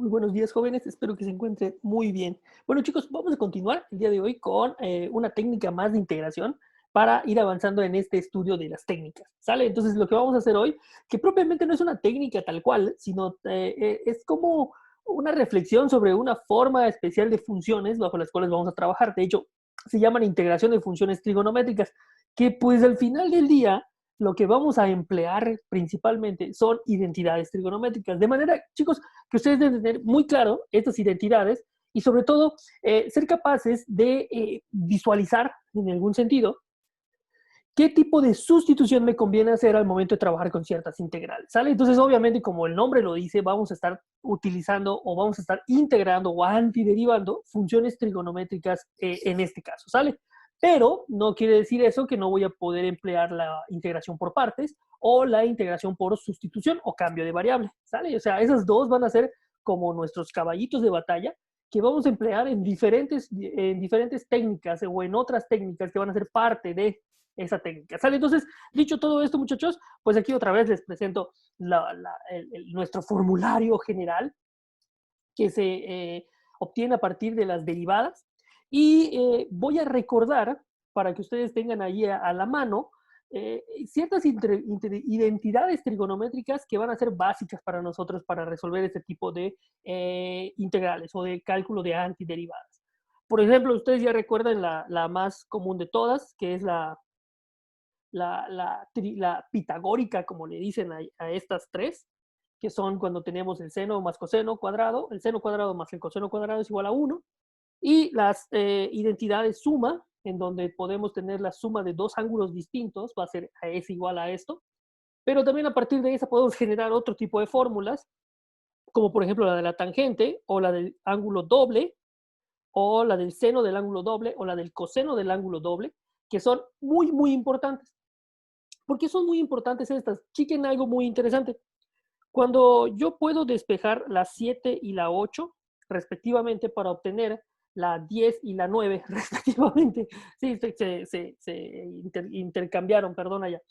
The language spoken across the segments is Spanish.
Muy buenos días, jóvenes. Espero que se encuentren muy bien. Bueno, chicos, vamos a continuar el día de hoy con una técnica más de integración para ir avanzando en este estudio de las técnicas. ¿Sale? Entonces, lo que vamos a hacer hoy, que propiamente no es una técnica tal cual, sino es como una reflexión sobre una forma especial de funciones bajo las cuales vamos a trabajar. De hecho, se llaman integración de funciones trigonométricas, que pues al final del día lo que vamos a emplear principalmente son identidades trigonométricas. De manera, chicos, que ustedes deben tener muy claro estas identidades y sobre todo ser capaces de visualizar en algún sentido qué tipo de sustitución me conviene hacer al momento de trabajar con ciertas integrales, ¿sale? Entonces, obviamente, como el nombre lo dice, vamos a estar utilizando o vamos a estar integrando o antiderivando funciones trigonométricas en este caso, ¿sale? Pero no quiere decir eso que no voy a poder emplear la integración por partes o la integración por sustitución o cambio de variable, ¿sale? O sea, esas dos van a ser como nuestros caballitos de batalla que vamos a emplear en diferentes técnicas o en otras técnicas que van a ser parte de esa técnica. ¿Sale? Entonces, dicho todo esto, muchachos, pues aquí otra vez les presento nuestro formulario general que se obtiene a partir de las derivadas y voy a recordar para que ustedes tengan ahí a la mano ciertas identidades trigonométricas que van a ser básicas para nosotros para resolver este tipo de integrales o de cálculo de antiderivadas. Por ejemplo, ustedes ya recuerdan la más común de todas, que es la pitagórica, como le dicen a estas tres, que son cuando tenemos el seno más coseno cuadrado, el seno cuadrado más el coseno cuadrado es igual a 1, y las identidades suma, en donde podemos tener la suma de dos ángulos distintos, va a ser es igual a esto, pero también a partir de esa podemos generar otro tipo de fórmulas, como por ejemplo la de la tangente, o la del ángulo doble, o la del seno del ángulo doble, o la del coseno del ángulo doble, que son muy, muy importantes. ¿Por qué son muy importantes estas? Chiquen algo muy interesante. Cuando yo puedo despejar la 7 y la 8, respectivamente, para obtener la 10 y la 9, respectivamente, sí, se intercambiaron, perdón, allá.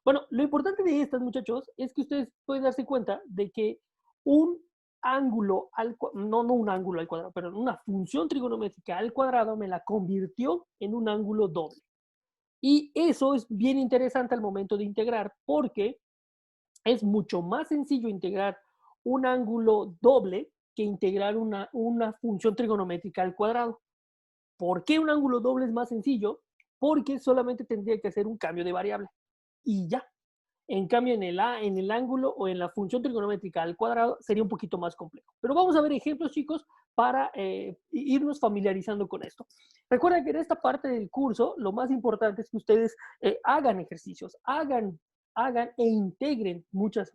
Bueno, lo importante de estas, muchachos, es que ustedes pueden darse cuenta de que un ángulo al cuadrado, no un ángulo al cuadrado, pero una función trigonométrica al cuadrado me la convirtió en un ángulo doble. Y eso es bien interesante al momento de integrar, porque es mucho más sencillo integrar un ángulo doble que integrar una función trigonométrica al cuadrado. ¿Por qué un ángulo doble es más sencillo? Porque solamente tendría que hacer un cambio de variable y ya. En cambio, en el ángulo o en la función trigonométrica al cuadrado sería un poquito más complejo. Pero vamos a ver ejemplos, chicos, para irnos familiarizando con esto. Recuerden que en esta parte del curso lo más importante es que ustedes hagan ejercicios, hagan e integren muchas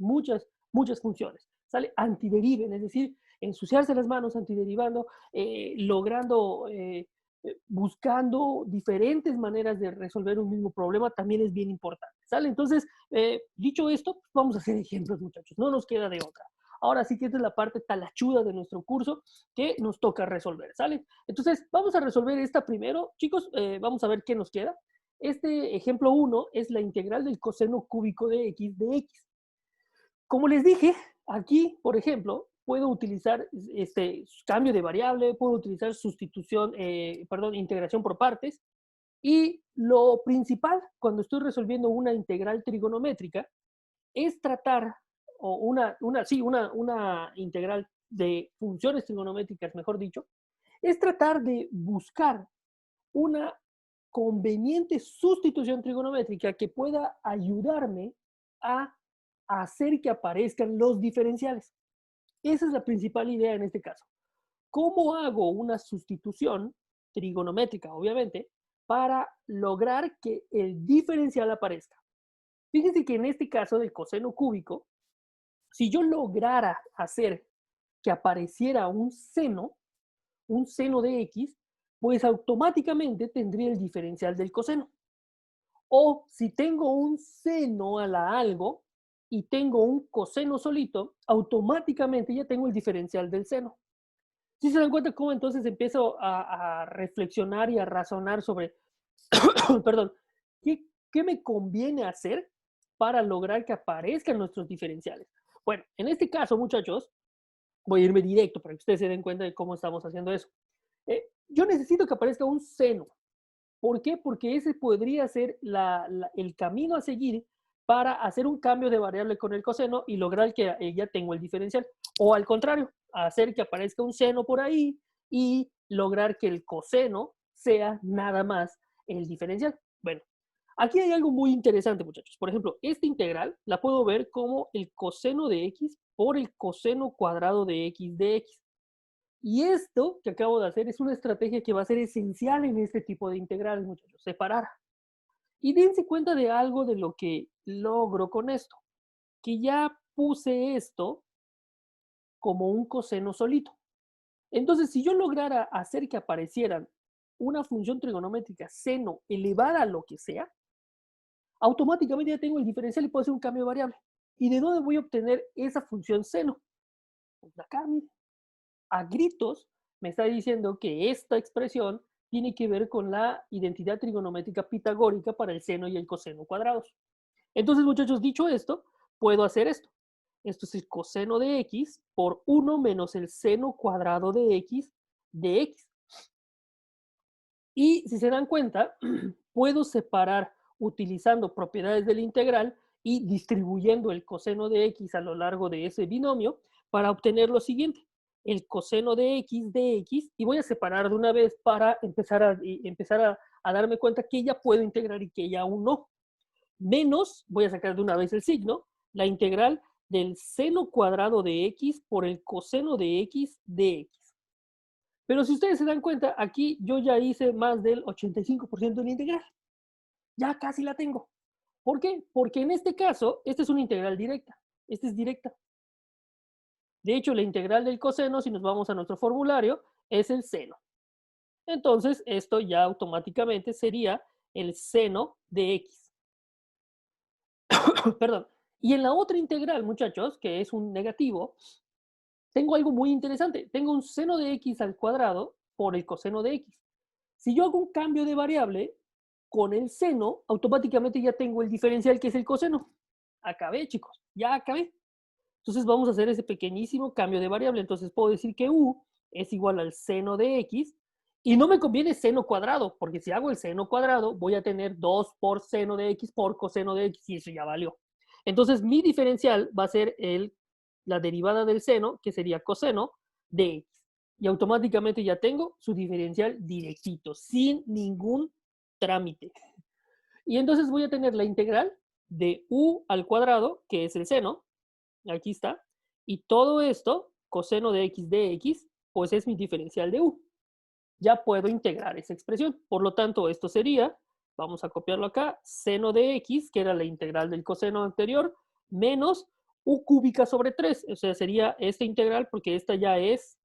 funciones. ¿Sale? Antideriven, es decir, ensuciarse las manos antiderivando, logrando buscando diferentes maneras de resolver un mismo problema también es bien importante, ¿sale? Entonces, dicho esto, pues vamos a hacer ejemplos, muchachos, no nos queda de otra. Ahora sí que esta es la parte talachuda de nuestro curso que nos toca resolver, ¿sale? Entonces, vamos a resolver esta primero. Chicos, vamos a ver qué nos queda. Este ejemplo 1 es la integral del coseno cúbico de x de x. Como les dije, aquí, por ejemplo, puedo utilizar este cambio de variable, puedo utilizar sustitución, perdón, integración por partes. Y lo principal cuando estoy resolviendo una integral trigonométrica es tratar, o una integral de funciones trigonométricas, mejor dicho, es tratar de buscar una conveniente sustitución trigonométrica que pueda ayudarme a hacer que aparezcan los diferenciales. Esa es la principal idea en este caso. ¿Cómo hago una sustitución trigonométrica, obviamente, para lograr que el diferencial aparezca? Fíjense que en este caso del coseno cúbico, si yo lograra hacer que apareciera un seno de x, pues automáticamente tendría el diferencial del coseno. O si tengo un seno a la algo y tengo un coseno solito, automáticamente ya tengo el diferencial del seno. Si se dan cuenta cómo entonces empiezo a reflexionar y a razonar sobre, perdón, ¿qué me conviene hacer para lograr que aparezcan nuestros diferenciales? Bueno, en este caso, muchachos, Voy a irme directo para que ustedes se den cuenta de cómo estamos haciendo eso. Yo necesito que aparezca un seno. ¿Por qué? Porque ese podría ser el camino a seguir para hacer un cambio de variable con el coseno y lograr que ya tengo el diferencial. O al contrario, hacer que aparezca un seno por ahí y lograr que el coseno sea nada más el diferencial. Bueno, aquí hay algo muy interesante, muchachos. Por ejemplo, esta integral la puedo ver como el coseno de x por el coseno cuadrado de x de x. Y esto que acabo de hacer es una estrategia que va a ser esencial en este tipo de integrales, muchachos, separar. Y dense cuenta de algo de lo que logro con esto, que ya puse esto como un coseno solito. Entonces, si yo lograra hacer que aparecieran una función trigonométrica seno elevada a lo que sea, automáticamente ya tengo el diferencial y puedo hacer un cambio de variable. ¿Y de dónde voy a obtener esa función seno? Pues de acá, mire. A gritos me está diciendo que esta expresión tiene que ver con la identidad trigonométrica pitagórica para el seno y el coseno cuadrados. Entonces, muchachos, dicho esto, puedo hacer esto. Esto es el coseno de x por 1 menos el seno cuadrado de x de x. Y si se dan cuenta, puedo separar utilizando propiedades del integral y distribuyendo el coseno de x a lo largo de ese binomio para obtener lo siguiente. El coseno de x, y voy a separar de una vez para empezar a darme cuenta que ya puedo integrar y que ya aún no. Menos, voy a sacar de una vez el signo, la integral del seno cuadrado de x por el coseno de x de x. Pero si ustedes se dan cuenta, aquí yo ya hice más del 85% de la integral. Ya casi la tengo. ¿Por qué? Porque en este caso, esta es una integral directa. Esta es directa. De hecho, la integral del coseno, si nos vamos a nuestro formulario, es el seno. Entonces, esto ya automáticamente sería el seno de x. Perdón. Y en la otra integral, muchachos, que es un negativo, tengo algo muy interesante. Tengo un seno de x al cuadrado por el coseno de x. Si yo hago un cambio de variable con el seno, automáticamente ya tengo el diferencial que es el coseno. Acabé, chicos, ya acabé. Entonces vamos a hacer ese pequeñísimo cambio de variable. Entonces puedo decir que u es igual al seno de x y no me conviene seno cuadrado, porque si hago el seno cuadrado voy a tener 2 por seno de x por coseno de x y eso ya valió. Entonces mi diferencial va a ser la derivada del seno, que sería coseno de x. Y automáticamente ya tengo su diferencial directito, sin ningún trámite. Y entonces voy a tener la integral de u al cuadrado, que es el seno, aquí está, y todo esto, coseno de x de x, pues es mi diferencial de u. Ya puedo integrar esa expresión. Por lo tanto, esto sería, vamos a copiarlo acá, seno de x, que era la integral del coseno anterior, menos u cúbica sobre 3. O sea, sería esta integral porque esta ya es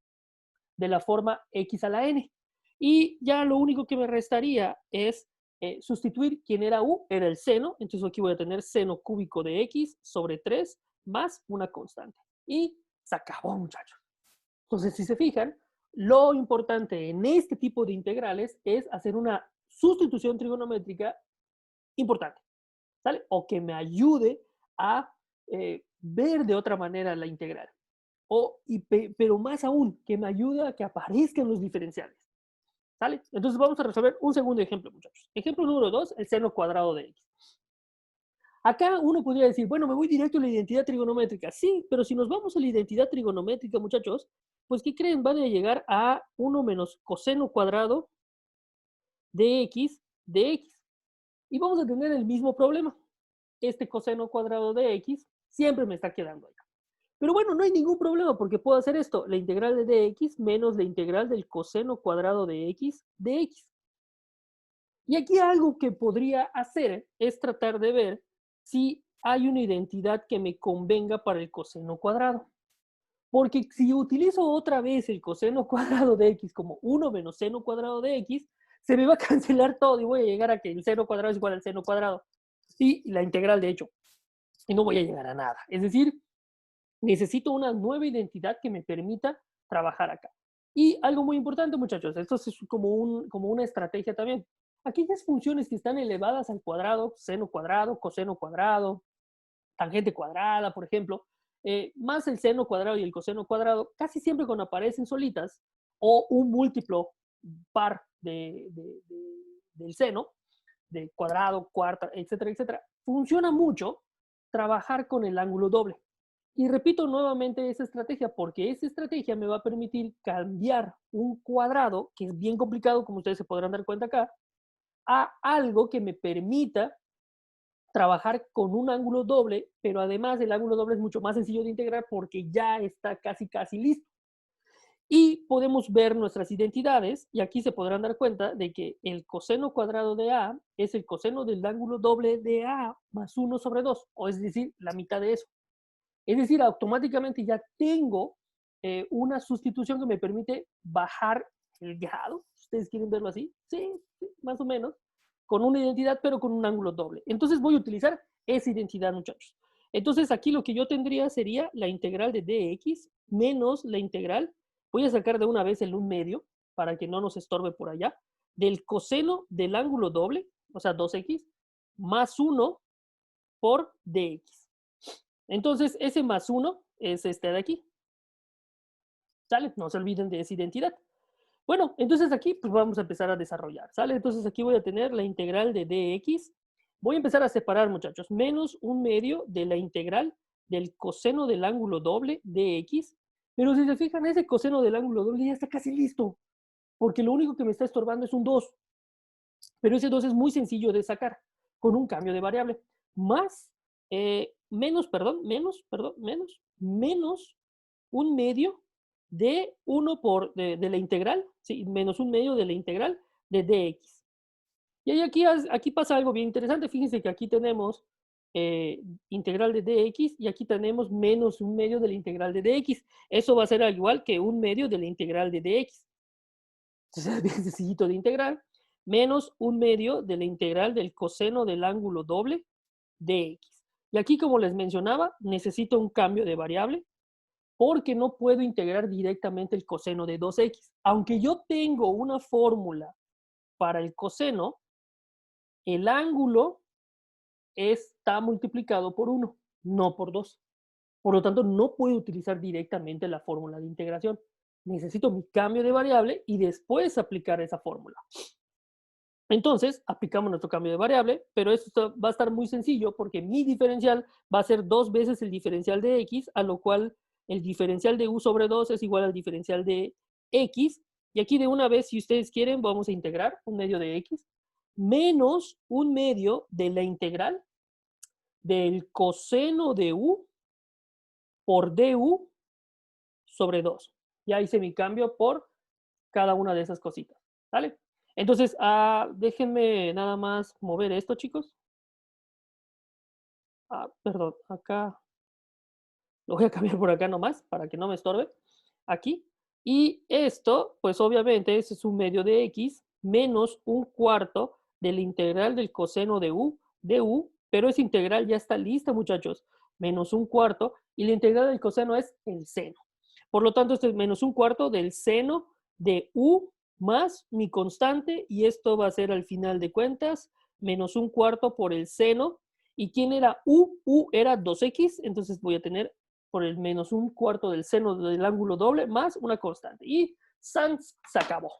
de la forma x a la n. Y ya lo único que me restaría es sustituir quién era u, era el seno. Entonces aquí voy a tener seno cúbico de x sobre 3 más una constante. Y se acabó, muchachos. Entonces, si se fijan, lo importante en este tipo de integrales es hacer una sustitución trigonométrica importante, ¿sale? O que me ayude a ver de otra manera la integral. Pero más aún, que me ayude a que aparezcan los diferenciales. ¿Sale? Entonces vamos a resolver un segundo ejemplo, muchachos. Ejemplo número 2, el seno cuadrado de x. Acá uno podría decir, bueno, me voy directo a la identidad trigonométrica. Sí, pero si nos vamos a la identidad trigonométrica, muchachos, pues ¿qué creen? Van a llegar a 1 menos coseno cuadrado de x de x. Y vamos a tener el mismo problema. Este coseno cuadrado de x siempre me está quedando acá. Pero bueno, no hay ningún problema porque puedo hacer esto, la integral de dx menos la integral del coseno cuadrado de x de x. Y aquí algo que podría hacer es tratar de ver si hay una identidad que me convenga para el coseno cuadrado. Porque si utilizo otra vez el coseno cuadrado de x como 1 menos seno cuadrado de x, se me va a cancelar todo y voy a llegar a que el seno cuadrado es igual al seno cuadrado. Y la integral, de hecho. Y no voy a llegar a nada. Es decir, necesito una nueva identidad que me permita trabajar acá. Y algo muy importante, muchachos, esto es como una estrategia también. Aquellas funciones que están elevadas al cuadrado, seno cuadrado, coseno cuadrado, tangente cuadrada, por ejemplo, más el seno cuadrado y el coseno cuadrado, casi siempre cuando aparecen solitas, o un múltiplo par del seno, de cuadrado, cuarta, etcétera, etcétera, funciona mucho trabajar con el ángulo doble. Y repito nuevamente esa estrategia, porque esa estrategia me va a permitir cambiar un cuadrado, que es bien complicado, como ustedes se podrán dar cuenta acá, a algo que me permita trabajar con un ángulo doble, pero además el ángulo doble es mucho más sencillo de integrar porque ya está casi, casi listo. Y podemos ver nuestras identidades, y aquí se podrán dar cuenta de que el coseno cuadrado de A es el coseno del ángulo doble de A más 1 sobre 2, o es decir, la mitad de eso. Es decir, automáticamente ya tengo una sustitución que me permite bajar el grado, si ustedes quieren verlo así, sí, sí, más o menos, con una identidad, pero con un ángulo doble. Entonces voy a utilizar esa identidad, muchachos. Entonces aquí lo que yo tendría sería la integral de dx menos la integral, voy a sacar de una vez el 1 medio, para que no nos estorbe por allá, del coseno del ángulo doble, o sea, 2x, más 1 por dx. Entonces, ese más 1 es este de aquí. ¿Sale? No se olviden de esa identidad. Bueno, entonces aquí pues vamos a empezar a desarrollar. ¿Sale? Entonces aquí voy a tener la integral de dx. Voy a empezar a separar, muchachos, menos 1 medio de la integral del coseno del ángulo doble dx. Pero si se fijan, ese coseno del ángulo doble ya está casi listo, porque lo único que me está estorbando es un 2. Pero ese 2 es muy sencillo de sacar con un cambio de variable. Más, menos 1 medio de 1 de la integral, sí, menos 1 medio de la integral de dx. Y ahí aquí pasa algo bien interesante. Fíjense que aquí tenemos integral de dx y aquí tenemos menos 1 medio de la integral de dx. Eso va a ser al igual que 1 medio de la integral de dx. Entonces es bien sencillito de integrar. Menos 1 medio de la integral del coseno del ángulo doble de x. Y aquí, como les mencionaba, necesito un cambio de variable porque no puedo integrar directamente el coseno de 2x. Aunque yo tengo una fórmula para el coseno, el ángulo está multiplicado por 1, no por 2. Por lo tanto, no puedo utilizar directamente la fórmula de integración. Necesito mi cambio de variable y después aplicar esa fórmula. Entonces, aplicamos nuestro cambio de variable, pero esto va a estar muy sencillo porque mi diferencial va a ser 2 veces el diferencial de x, a lo cual el diferencial de u sobre 2 es igual al diferencial de x. Y aquí de una vez, si ustedes quieren, vamos a integrar 1 medio de x menos 1 medio de la integral del coseno de u por du sobre 2. Ya hice mi cambio por cada una de esas cositas. ¿Vale? Entonces, déjenme nada más mover esto, chicos. Perdón, acá lo voy a cambiar por acá nomás para que no me estorbe. Aquí. Y esto, pues obviamente, ese es un medio de x menos un cuarto de la integral del coseno de u, pero esa integral ya está lista, muchachos. Menos un cuarto, y la integral del coseno es el seno. Por lo tanto, esto es menos un cuarto del seno de u más mi constante, y esto va a ser al final de cuentas menos un cuarto por el seno. ¿Y quién era u? U era 2x, entonces voy a tener por el menos un cuarto del seno del ángulo doble más una constante. Y sans, se acabó.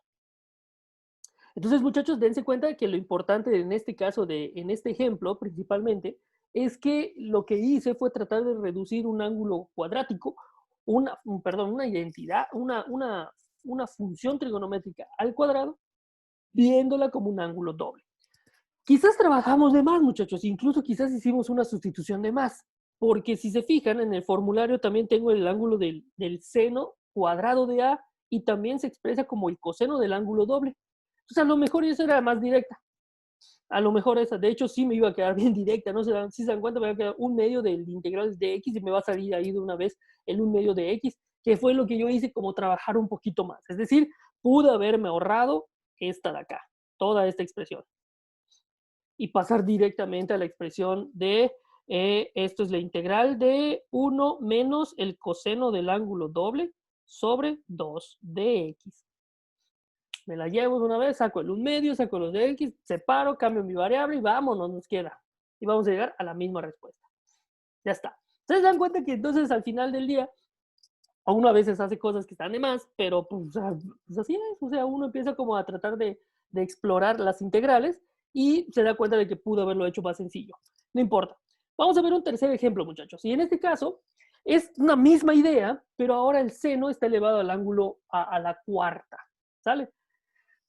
Entonces, muchachos, dense cuenta de que lo importante en este caso, en este ejemplo principalmente, es que lo que hice fue tratar de reducir un ángulo cuadrático, una identidad, una función trigonométrica al cuadrado, viéndola como un ángulo doble. Quizás trabajamos de más, muchachos, incluso quizás hicimos una sustitución de más, porque si se fijan en el formulario también tengo el ángulo del seno cuadrado de A y también se expresa como el coseno del ángulo doble. Entonces a lo mejor esa era más directa. A lo mejor esa, de hecho sí me iba a quedar bien directa, ¿no? Si se dan cuenta me va a quedar 1 medio del integral de x y me va a salir ahí de una vez el 1 medio de x, que fue lo que yo hice como trabajar un poquito más. Es decir, pude haberme ahorrado esta de acá, toda esta expresión, y pasar directamente a la expresión de, esto es la integral de 1 menos el coseno del ángulo doble sobre 2 de x. Me la llevo de una vez, saco el 1 medio, saco los de x, separo, cambio mi variable y vámonos, nos queda. Y vamos a llegar a la misma respuesta. Ya está. Se dan cuenta que entonces al final del día, a uno a veces hace cosas que están de más, pero pues, pues así es, o sea, uno empieza como a tratar de explorar las integrales y se da cuenta de que pudo haberlo hecho más sencillo. No importa. Vamos a ver un tercer ejemplo, muchachos. Y en este caso es una misma idea, pero ahora el seno está elevado al ángulo a la cuarta, ¿sale?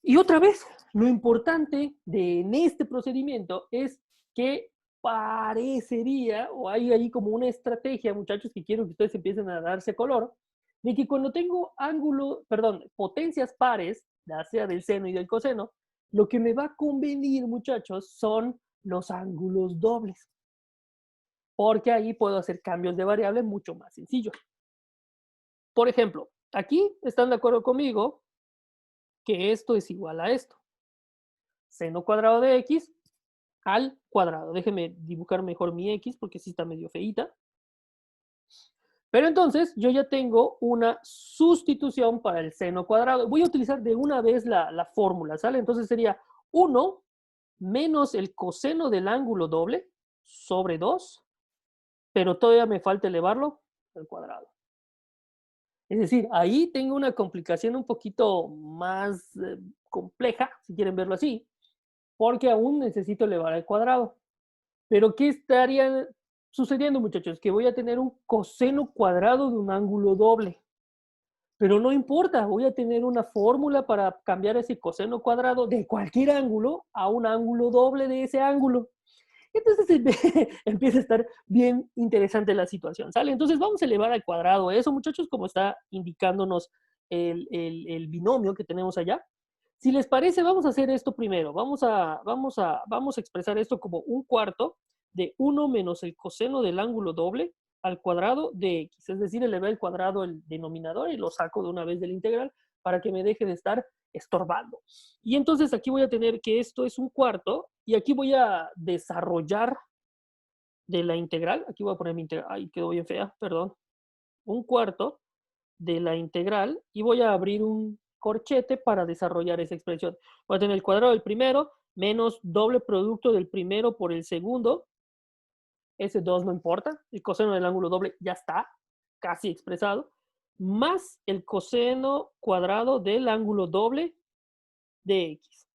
Y otra vez, lo importante en este procedimiento es que parecería, o hay ahí como una estrategia, muchachos, que quiero que ustedes empiecen a darse color, de que cuando tengo potencias pares, ya sea del seno y del coseno, lo que me va a convenir, muchachos, son los ángulos dobles, porque ahí puedo hacer cambios de variable mucho más sencillos. Por ejemplo, aquí están de acuerdo conmigo que esto es igual a esto. Seno cuadrado de x al cuadrado. Déjenme dibujar mejor mi x porque sí está medio feíta. Pero entonces yo ya tengo una sustitución para el seno cuadrado. Voy a utilizar de una vez la fórmula, ¿sale? Entonces sería 1 menos el coseno del ángulo doble sobre 2, pero todavía me falta elevarlo al cuadrado. Es decir, ahí tengo una complicación un poquito más compleja, si quieren verlo así, porque aún necesito elevar al cuadrado. Pero ¿qué estaría sucediendo, muchachos? Que voy a tener un coseno cuadrado de un ángulo doble. Pero no importa, voy a tener una fórmula para cambiar ese coseno cuadrado de cualquier ángulo a un ángulo doble de ese ángulo. Entonces empieza a estar bien interesante la situación, ¿sale? Entonces vamos a elevar al cuadrado eso, muchachos, como está indicándonos el binomio que tenemos allá. Si les parece, vamos a hacer esto primero. Vamos a expresar esto como un cuarto de 1 menos el coseno del ángulo doble al cuadrado de x. Es decir, elevé al cuadrado el denominador y lo saco de una vez del integral para que me deje de estar estorbando. Y entonces aquí voy a tener que esto es un cuarto y aquí voy a desarrollar de la integral. Aquí voy a poner mi integral. Ay, quedó bien fea, perdón. Un cuarto de la integral y voy a abrir un corchete para desarrollar esa expresión. Voy a tener el cuadrado del primero menos doble producto del primero por el segundo. Ese 2 no importa. El coseno del ángulo doble ya está casi expresado. Más el coseno cuadrado del ángulo doble de x.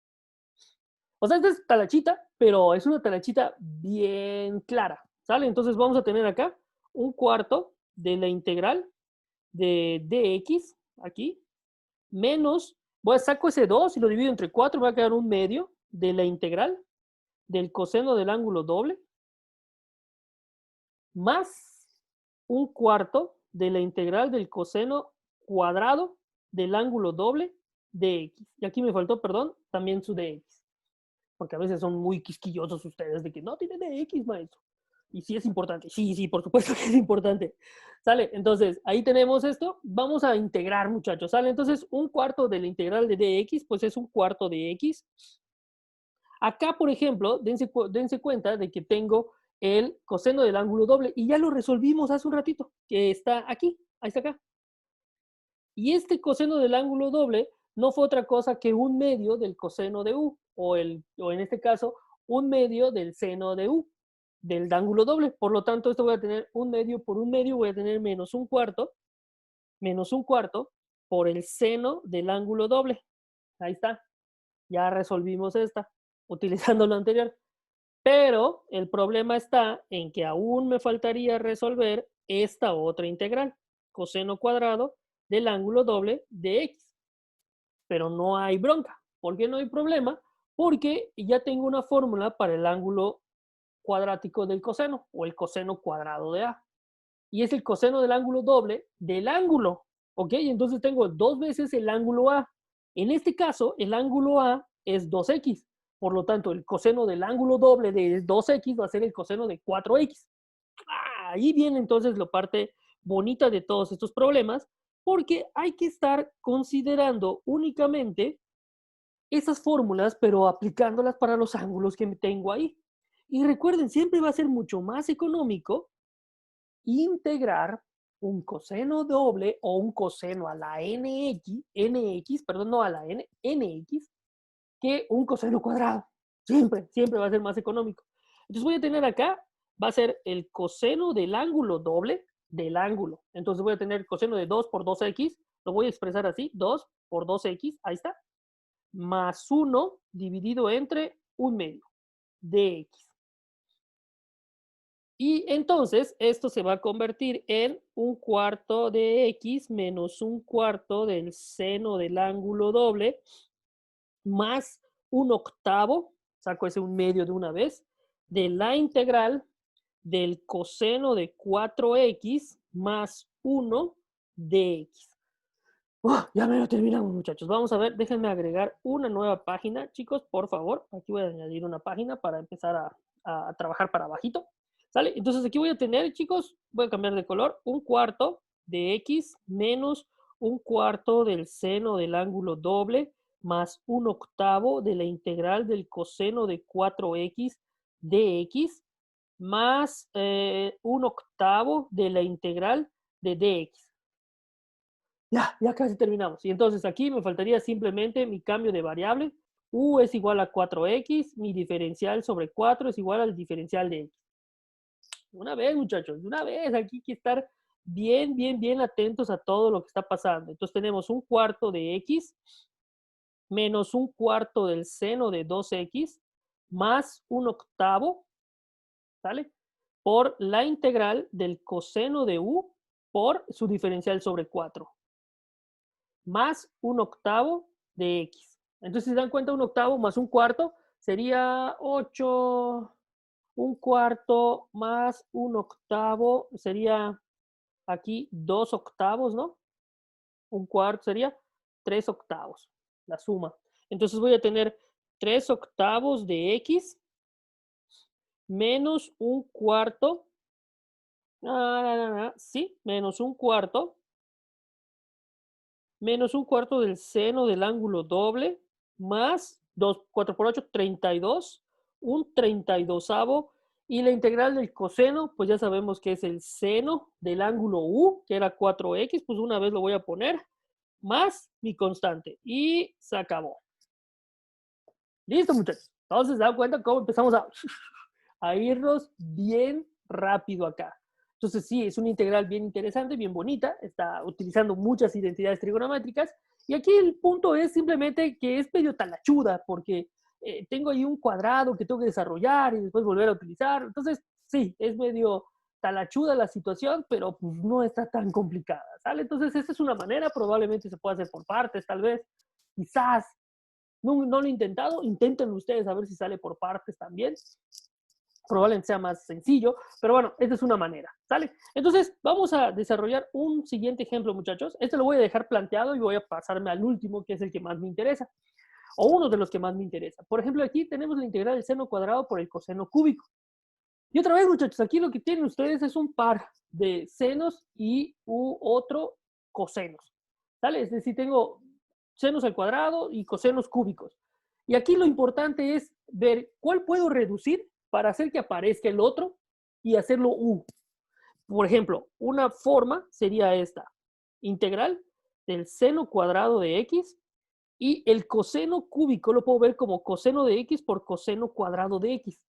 O sea, esta es talachita, pero es una talachita bien clara, ¿sale? Entonces vamos a tener acá un cuarto de la integral de dx, aquí, menos, saco ese 2 y lo divido entre 4, me va a quedar un medio de la integral del coseno del ángulo doble, más un cuarto de la integral del coseno cuadrado del ángulo doble de x. Y aquí me faltó, perdón, también su dx. Porque a veces son muy quisquillosos ustedes de que no tiene dx, maestro. Y sí es importante. Sí, sí, por supuesto que es importante. ¿Sale? Entonces, ahí tenemos esto. Vamos a integrar, muchachos. ¿Sale? Entonces, un cuarto de la integral de dx, pues es un cuarto de x. Acá, por ejemplo, dense cuenta de que tengo el coseno del ángulo doble y ya lo resolvimos hace un ratito, que está aquí, ahí está acá. Y este coseno del ángulo doble no fue otra cosa que un medio del coseno de u, o en este caso, un medio del seno de u, del ángulo doble. Por lo tanto, esto voy a tener un medio por un medio, voy a tener menos un cuarto por el seno del ángulo doble. Ahí está. Ya resolvimos esta, utilizando lo anterior. Pero el problema está en que aún me faltaría resolver esta otra integral, coseno cuadrado del ángulo doble de x. Pero no hay bronca. ¿Por qué no hay problema? Porque ya tengo una fórmula para el ángulo cuadrático del coseno o el coseno cuadrado de a. Y es el coseno del ángulo doble del ángulo. ¿Ok? Entonces tengo dos veces el ángulo a. En este caso, el ángulo a es 2x. Por lo tanto, el coseno del ángulo doble de 2x va a ser el coseno de 4x. Ahí viene entonces la parte bonita de todos estos problemas, porque hay que estar considerando únicamente esas fórmulas, pero aplicándolas para los ángulos que tengo ahí. Y recuerden, siempre va a ser mucho más económico integrar un coseno doble o un coseno a la nx, perdón, no a la nx, que un coseno cuadrado. Siempre va a ser más económico. Entonces voy a tener acá va a ser el coseno del ángulo doble del ángulo. Entonces voy a tener el coseno de 2 por 2x, lo voy a expresar así, 2 por 2x, ahí está, más 1 dividido entre 1/2 de x. Y entonces esto se va a convertir en 1/4 de x menos 1/4 del seno del ángulo doble más 1/8, saco ese 1/2 de una vez, de la integral del coseno de 4x más 1 de x. Ya me lo terminamos, muchachos. Vamos a ver, déjenme agregar una nueva página, chicos, por favor. Aquí voy a añadir una página para empezar a trabajar para abajito. ¿Sale? Entonces aquí voy a tener, chicos, voy a cambiar de color, 1/4 de x menos 1/4 del seno del ángulo doble más 1/8 de la integral del coseno de 4x de x más 1/8 de la integral de dx. Ya casi terminamos. Y entonces aquí me faltaría simplemente mi cambio de variable. U es igual a 4x, mi diferencial sobre 4 es igual al diferencial de x. Una vez, muchachos, de una vez, aquí hay que estar bien atentos a todo lo que está pasando. Entonces tenemos 1/4 de x menos 1/4 del seno de 2x más 1/8, ¿sale? Por la integral del coseno de u por su diferencial sobre 4 más 1/8 de x. Entonces, si se dan cuenta, 1/8 más 1/4 sería 8, 1/4 más 1/8 sería aquí 2/8, ¿no? 1/4 sería 3/8, la suma. Entonces voy a tener 3/8 de x menos 1/4, sí, menos 1/4 menos 1/4 del seno del ángulo doble, más 2, 4 por 8, 32, un 32avo, y la integral del coseno, pues ya sabemos que es el seno del ángulo U, que era 4x, pues una vez lo voy a poner, más mi constante, y se acabó. Listo, muchachos. Entonces, ¿se dan cuenta cómo empezamos a irnos bien rápido acá? Entonces, sí, es una integral bien interesante, bien bonita, está utilizando muchas identidades trigonométricas, y aquí el punto es simplemente que es medio talachuda, porque tengo ahí un cuadrado que tengo que desarrollar y después volver a utilizar. Entonces, sí, es medio talachuda la situación, pero pues no está tan complicada, ¿sale? Entonces, esta es una manera, probablemente se pueda hacer por partes, tal vez, quizás. No lo he intentado, inténtenlo ustedes a ver si sale por partes también. Probablemente sea más sencillo, pero bueno, esta es una manera, ¿sale? Entonces, vamos a desarrollar un siguiente ejemplo, muchachos. Este lo voy a dejar planteado y voy a pasarme al último, que es el que más me interesa, o uno de los que más me interesa. Por ejemplo, aquí tenemos la integral del seno cuadrado por el coseno cúbico. Y otra vez, muchachos, aquí lo que tienen ustedes es un par de senos y otro cosenos, ¿sale? Es decir, tengo senos al cuadrado y cosenos cúbicos. Y aquí lo importante es ver cuál puedo reducir para hacer que aparezca el otro y hacerlo u. Por ejemplo, una forma sería esta: integral del seno cuadrado de x, y el coseno cúbico lo puedo ver como coseno de x por coseno cuadrado de x.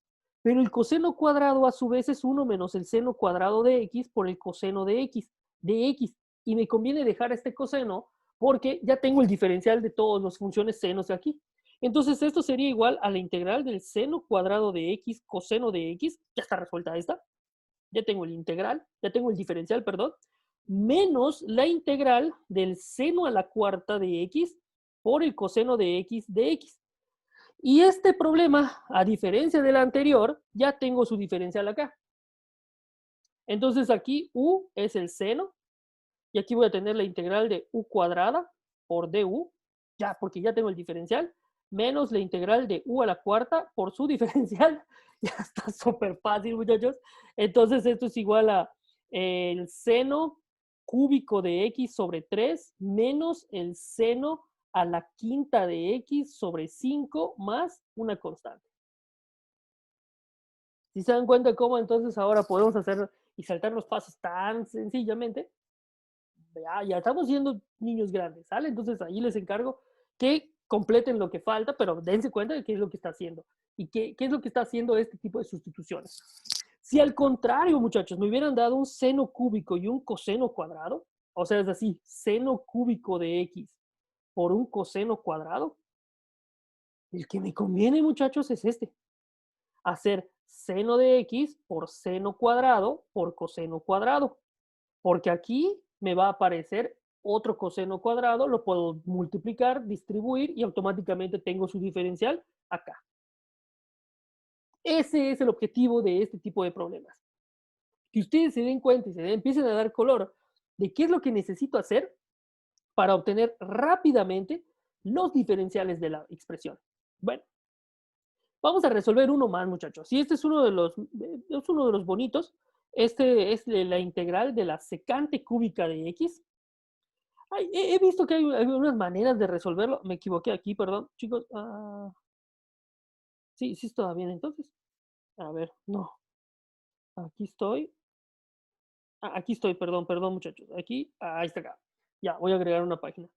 Pero el coseno cuadrado a su vez es 1 menos el seno cuadrado de x por el coseno de x. Y me conviene dejar este coseno porque ya tengo el diferencial de todas las funciones senos de aquí. Entonces esto sería igual a la integral del seno cuadrado de x coseno de x. Ya está resuelta esta. Ya tengo el integral, ya tengo el diferencial, perdón, menos la integral del seno a la cuarta de x por el coseno de x de x. Y este problema, a diferencia del anterior, ya tengo su diferencial acá. Entonces aquí u es el seno, y aquí voy a tener la integral de u cuadrada por du, ya, porque ya tengo el diferencial, menos la integral de u a la cuarta por su diferencial. Ya está súper fácil, muchachos. Entonces esto es igual a el seno cúbico de x sobre 3 menos el seno a la quinta de x sobre 5 más una constante. Si se dan cuenta cómo entonces ahora podemos hacer y saltar los pasos tan sencillamente, ya estamos siendo niños grandes, ¿sale? Entonces ahí les encargo que completen lo que falta, pero dense cuenta de qué es lo que está haciendo y qué es lo que está haciendo este tipo de sustituciones. Si al contrario, muchachos, me hubieran dado un seno cúbico y un coseno cuadrado, o sea, es así, seno cúbico de x por un coseno cuadrado, el que me conviene, muchachos, es este. Hacer seno de x por seno cuadrado por coseno cuadrado. Porque aquí me va a aparecer otro coseno cuadrado, lo puedo multiplicar, distribuir y automáticamente tengo su diferencial acá. Ese es el objetivo de este tipo de problemas. Que ustedes se den cuenta y empiecen a dar color de qué es lo que necesito hacer para obtener rápidamente los diferenciales de la expresión. Bueno, vamos a resolver uno más, muchachos. Y este es uno de los bonitos. Este es la integral de la secante cúbica de x. Ay, he visto que hay unas maneras de resolverlo. Me equivoqué aquí, perdón, chicos. Sí, sí está bien entonces. A ver, no. Aquí estoy. Aquí estoy, perdón, muchachos. Aquí, ahí está acá. Ya, voy a agregar una página.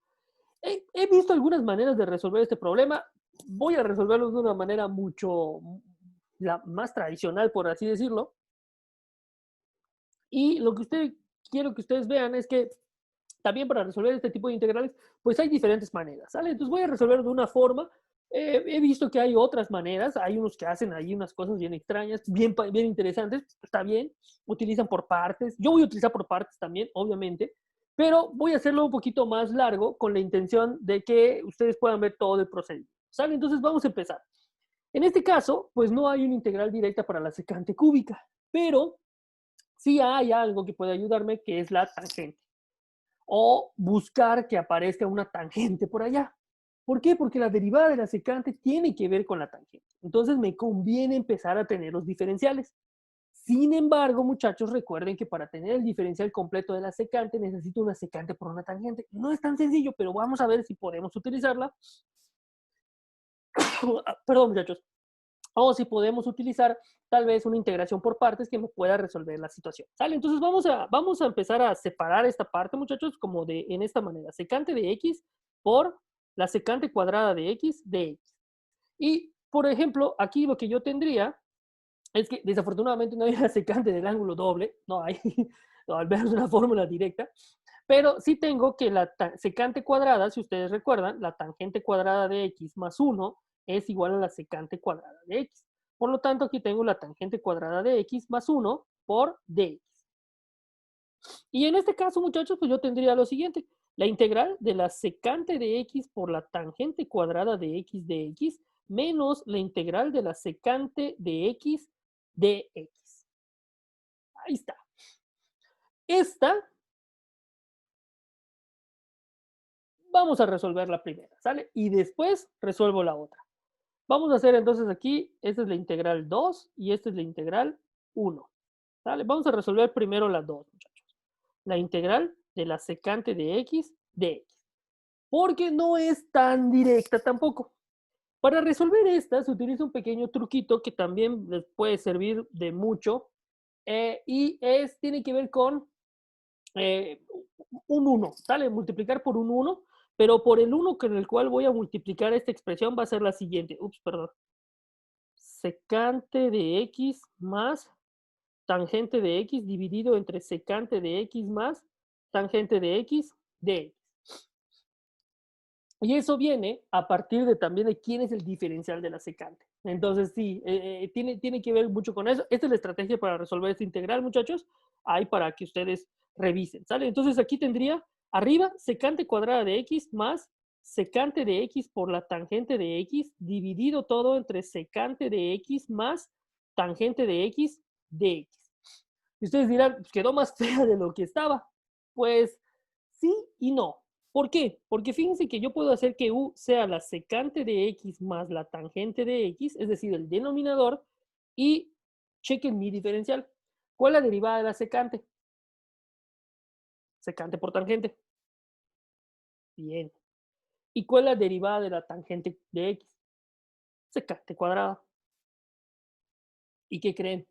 He visto algunas maneras de resolver este problema. Voy a resolverlo de una manera mucho la más tradicional, por así decirlo. Y lo que quiero que ustedes vean es que también para resolver este tipo de integrales, pues hay diferentes maneras, ¿sale? Entonces voy a resolver de una forma. He visto que hay otras maneras, hay unos que hacen ahí unas cosas bien extrañas, bien interesantes, está bien, utilizan por partes. Yo voy a utilizar por partes también, obviamente, pero voy a hacerlo un poquito más largo con la intención de que ustedes puedan ver todo el procedimiento, ¿sale? Entonces vamos a empezar. En este caso, pues no hay una integral directa para la secante cúbica, pero sí hay algo que puede ayudarme, que es la tangente o buscar que aparezca una tangente por allá. ¿Por qué? Porque la derivada de la secante tiene que ver con la tangente. Entonces me conviene empezar a tener los diferenciales. Sin embargo, muchachos, recuerden que para tener el diferencial completo de la secante necesito una secante por una tangente. No es tan sencillo, pero vamos a ver si podemos utilizarla. Perdón, muchachos. O si podemos utilizar tal vez una integración por partes que me pueda resolver la situación. ¿Sale? Entonces vamos a empezar a separar esta parte, muchachos, como en esta manera. Secante de x por la secante cuadrada de x de x. Y, por ejemplo, aquí lo que yo tendría es que desafortunadamente no hay una secante del ángulo doble, no hay, no, al menos una fórmula directa, pero sí tengo que la secante cuadrada, si ustedes recuerdan, la tangente cuadrada de x más 1 es igual a la secante cuadrada de x. Por lo tanto, aquí tengo la tangente cuadrada de x más 1 por dx. Y en este caso, muchachos, pues yo tendría lo siguiente. La integral de la secante de x por la tangente cuadrada de x de x menos la integral de la secante de x de x. Ahí está. Esta, vamos a resolver la primera, ¿sale? Y después resuelvo la otra. Vamos a hacer entonces aquí, esta es la integral 2 y esta es la integral 1. ¿Sale? Vamos a resolver primero las dos, muchachos. La integral de la secante de x de x. Porque no es tan directa tampoco. Para resolver esta se utiliza un pequeño truquito que también les puede servir de mucho y tiene que ver con eh, un 1, ¿sale? Multiplicar por un 1, pero por el 1 con el cual voy a multiplicar esta expresión va a ser la siguiente. Ups, perdón. Secante de x más tangente de x dividido entre secante de x más tangente de x de x. Y eso viene a partir de también de quién es el diferencial de la secante. Entonces, sí, tiene que ver mucho con eso. Esta es la estrategia para resolver esta integral, muchachos. Ahí para que ustedes revisen, ¿sale? Entonces, aquí tendría arriba secante cuadrada de x más secante de x por la tangente de x dividido todo entre secante de x más tangente de x de x. Y ustedes dirán, pues quedó más fea de lo que estaba. Pues sí y no. ¿Por qué? Porque fíjense que yo puedo hacer que u sea la secante de x más la tangente de x, es decir, el denominador, y chequen mi diferencial. ¿Cuál es la derivada de la secante? Secante por tangente. Bien. ¿Y cuál es la derivada de la tangente de x? Secante cuadrada. ¿Y qué creen?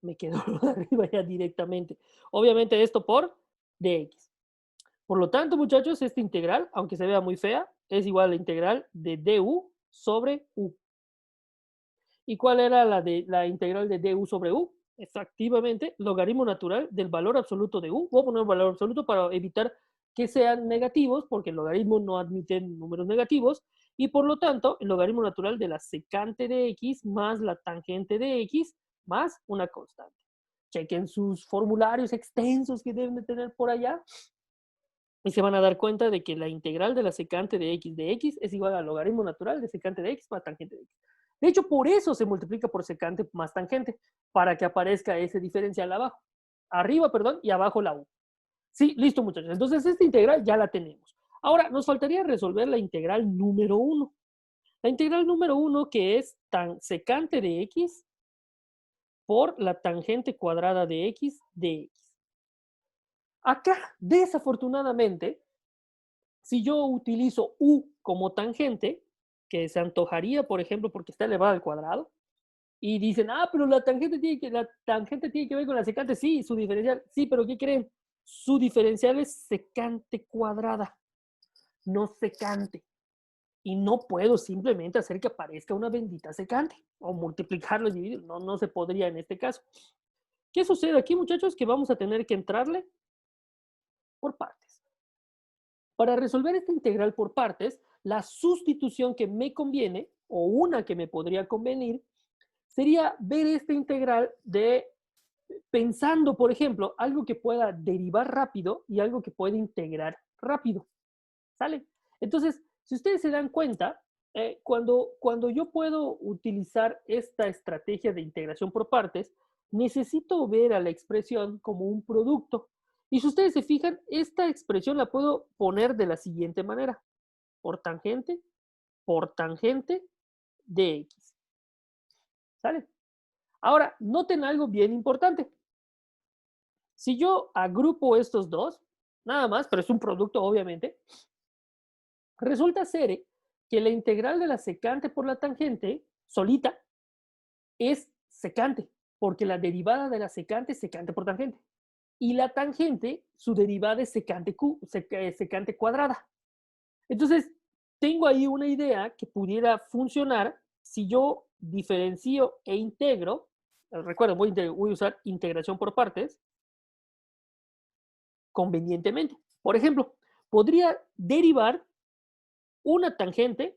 Me quedo arriba ya directamente. Obviamente esto por dx. Por lo tanto, muchachos, esta integral, aunque se vea muy fea, es igual a la integral de du sobre u. ¿Y cuál era la integral de du sobre u? Efectivamente, logaritmo natural del valor absoluto de u. Voy a poner un valor absoluto para evitar que sean negativos, porque el logaritmo no admite números negativos, y por lo tanto, el logaritmo natural de la secante de x más la tangente de x más una constante. Chequen sus formularios extensos que deben de tener por allá y se van a dar cuenta de que la integral de la secante de x es igual al logaritmo natural de secante de x más tangente de x. De hecho, por eso se multiplica por secante más tangente, para que aparezca ese diferencial abajo. Arriba, perdón, y abajo la u. Sí, listo, muchachos. Entonces, esta integral ya la tenemos. Ahora, nos faltaría resolver la integral número 1. La integral número 1, que es tan secante de x por la tangente cuadrada de x de x. Acá, desafortunadamente, si yo utilizo u como tangente, que se antojaría, por ejemplo, porque está elevada al cuadrado, y dicen, ah, pero la tangente tiene que ver con la secante, sí, su diferencial, sí, pero ¿qué creen? Su diferencial es secante cuadrada, no secante. Y no puedo simplemente hacer que aparezca una bendita secante, o multiplicarlo y dividirlo, no se podría en este caso. ¿Qué sucede aquí, muchachos? Que vamos a tener que entrarle por partes. Para resolver esta integral por partes, la sustitución que me conviene, o una que me podría convenir, sería ver esta integral de pensando, por ejemplo, algo que pueda derivar rápido y algo que pueda integrar rápido. ¿Sale? Entonces, si ustedes se dan cuenta, cuando yo puedo utilizar esta estrategia de integración por partes, necesito ver a la expresión como un producto. Y si ustedes se fijan, esta expresión la puedo poner de la siguiente manera. Por tangente de x. ¿Sale? Ahora, noten algo bien importante. Si yo agrupo estos dos, nada más, pero es un producto obviamente, resulta ser que la integral de la secante por la tangente, solita, es secante, porque la derivada de la secante es secante por tangente. Y la tangente, su derivada es secante cuadrada. Entonces, tengo ahí una idea que pudiera funcionar si yo diferencio e integro. Recuerden, voy a usar integración por partes convenientemente. Por ejemplo, podría derivar una tangente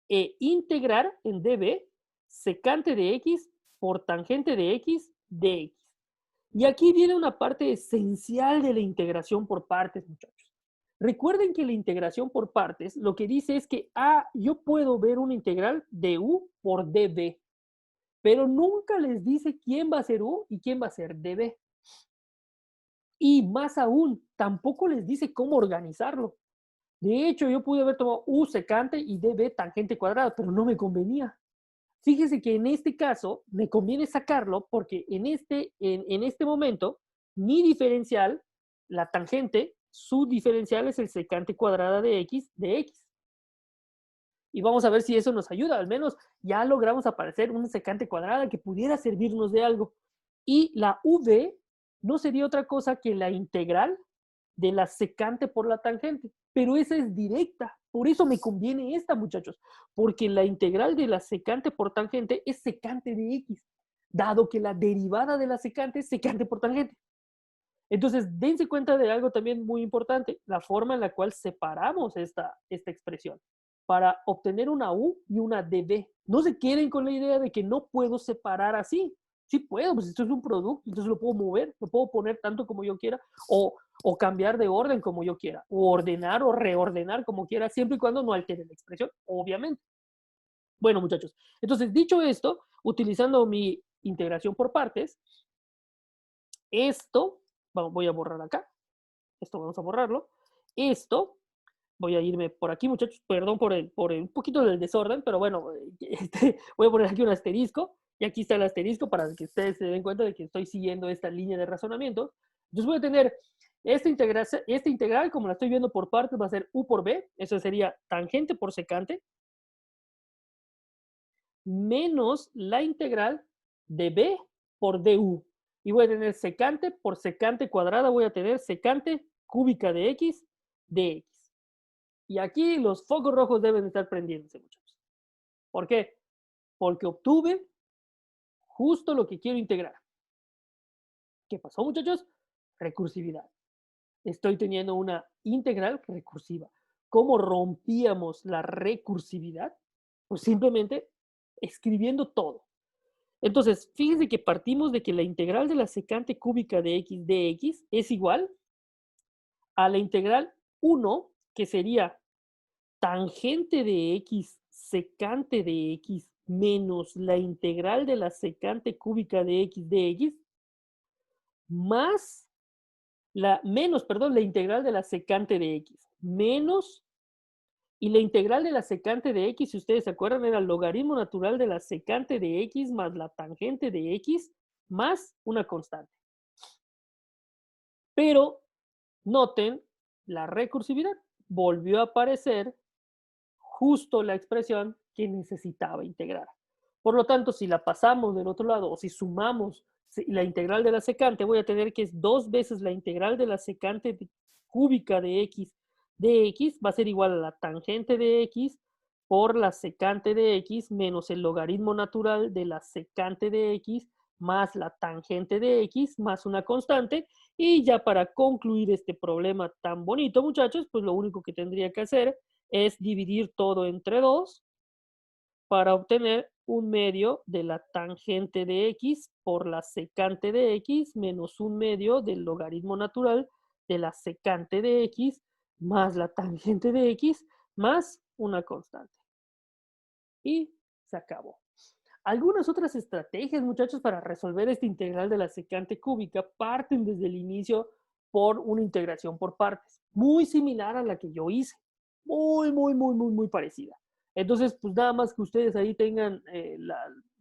e integrar en db secante de x por tangente de x de x. Y aquí viene una parte esencial de la integración por partes, muchachos. Recuerden que la integración por partes lo que dice es que yo puedo ver una integral de u por db, pero nunca les dice quién va a ser u y quién va a ser db. Y más aún, tampoco les dice cómo organizarlo. De hecho, yo pude haber tomado u secante y db tangente cuadrada, pero no me convenía. Fíjese que en este caso me conviene sacarlo porque en este momento mi diferencial, la tangente, su diferencial es el secante cuadrada de x. Y vamos a ver si eso nos ayuda. Al menos ya logramos aparecer una secante cuadrada que pudiera servirnos de algo. Y la v no sería otra cosa que la integral de la secante por la tangente. Pero esa es directa. Por eso me conviene esta, muchachos. Porque la integral de la secante por tangente es secante de x, dado que la derivada de la secante es secante por tangente. Entonces, dense cuenta de algo también muy importante, la forma en la cual separamos esta expresión para obtener una u y una db. No se queden con la idea de que no puedo separar así. Sí puedo, pues esto es un producto, entonces lo puedo mover, lo puedo poner tanto como yo quiera, o cambiar de orden como yo quiera, o ordenar o reordenar como quiera, siempre y cuando no altere la expresión, obviamente. Bueno, muchachos, entonces dicho esto, utilizando mi integración por partes, esto, voy a borrar acá, esto vamos a borrarlo, esto, voy a irme por aquí, muchachos, perdón por un poquito del desorden, pero bueno, voy a poner aquí un asterisco, y aquí está el asterisco para que ustedes se den cuenta de que estoy siguiendo esta línea de razonamiento. Entonces voy a tener esta integral, como la estoy viendo por partes, va a ser u por b, eso sería tangente por secante, menos la integral de b por du. Y voy a tener secante por secante cuadrada, voy a tener secante cúbica de x de x. Y aquí los focos rojos deben estar prendiéndose, muchachos. ¿Por qué? Porque obtuve justo lo que quiero integrar. ¿Qué pasó, muchachos? Recursividad. Estoy teniendo una integral recursiva. ¿Cómo rompíamos la recursividad? Pues simplemente escribiendo todo. Entonces, fíjense que partimos de que la integral de la secante cúbica de x dx es igual a la integral 1, que sería tangente de x secante de x menos la integral de la secante cúbica de x dx más la integral de la secante de x menos, y la integral de la secante de x, si ustedes se acuerdan, era el logaritmo natural de la secante de x más la tangente de x más una constante. Pero noten la recursividad. Volvió a aparecer justo la expresión que necesitaba integrar. Por lo tanto, si la pasamos del otro lado o si sumamos la integral de la secante, voy a tener que es 2 veces la integral de la secante cúbica de x va a ser igual a la tangente de x por la secante de x menos el logaritmo natural de la secante de x más la tangente de x más una constante. Y ya para concluir este problema tan bonito, muchachos, pues lo único que tendría que hacer es dividir todo entre 2 para obtener un medio de la tangente de x por la secante de x menos un medio del logaritmo natural de la secante de x más la tangente de x más una constante. Y se acabó. Algunas otras estrategias, muchachos, para resolver esta integral de la secante cúbica parten desde el inicio por una integración por partes, muy similar a la que yo hice, muy parecida. Entonces, pues nada más que ustedes ahí tengan,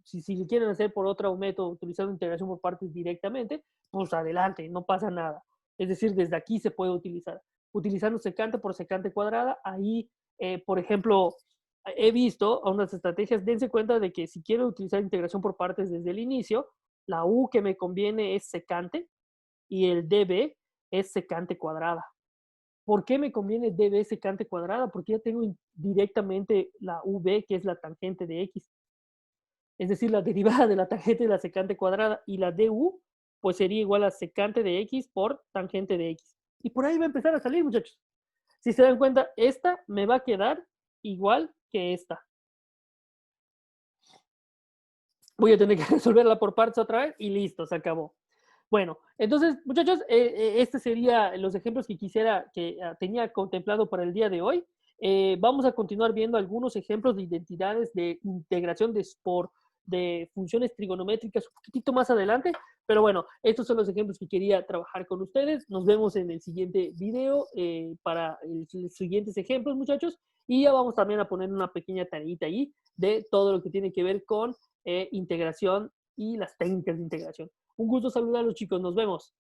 si lo quieren hacer por otro método, utilizando integración por partes directamente, pues adelante, no pasa nada. Es decir, desde aquí se puede utilizar. Utilizando secante por secante cuadrada, ahí, por ejemplo, he visto a unas estrategias, dense cuenta de que si quiero utilizar integración por partes desde el inicio, la u que me conviene es secante y el db es secante cuadrada. ¿Por qué me conviene db secante cuadrada? Porque ya tengo directamente la v, que es la tangente de x. Es decir, la derivada de la tangente de la secante cuadrada, y la du, pues sería igual a secante de x por tangente de x. Y por ahí va a empezar a salir, muchachos. Si se dan cuenta, esta me va a quedar igual que esta. Voy a tener que resolverla por partes otra vez y listo, se acabó. Bueno, entonces, muchachos, este serían los ejemplos que tenía contemplado para el día de hoy. Vamos a continuar viendo algunos ejemplos de identidades de integración de funciones trigonométricas un poquitito más adelante, pero bueno, estos son los ejemplos que quería trabajar con ustedes. Nos vemos en el siguiente video para los siguientes ejemplos, muchachos, y ya vamos también a poner una pequeña tareita ahí de todo lo que tiene que ver con integración y las técnicas de integración. Un gusto saludarlos, chicos. Nos vemos.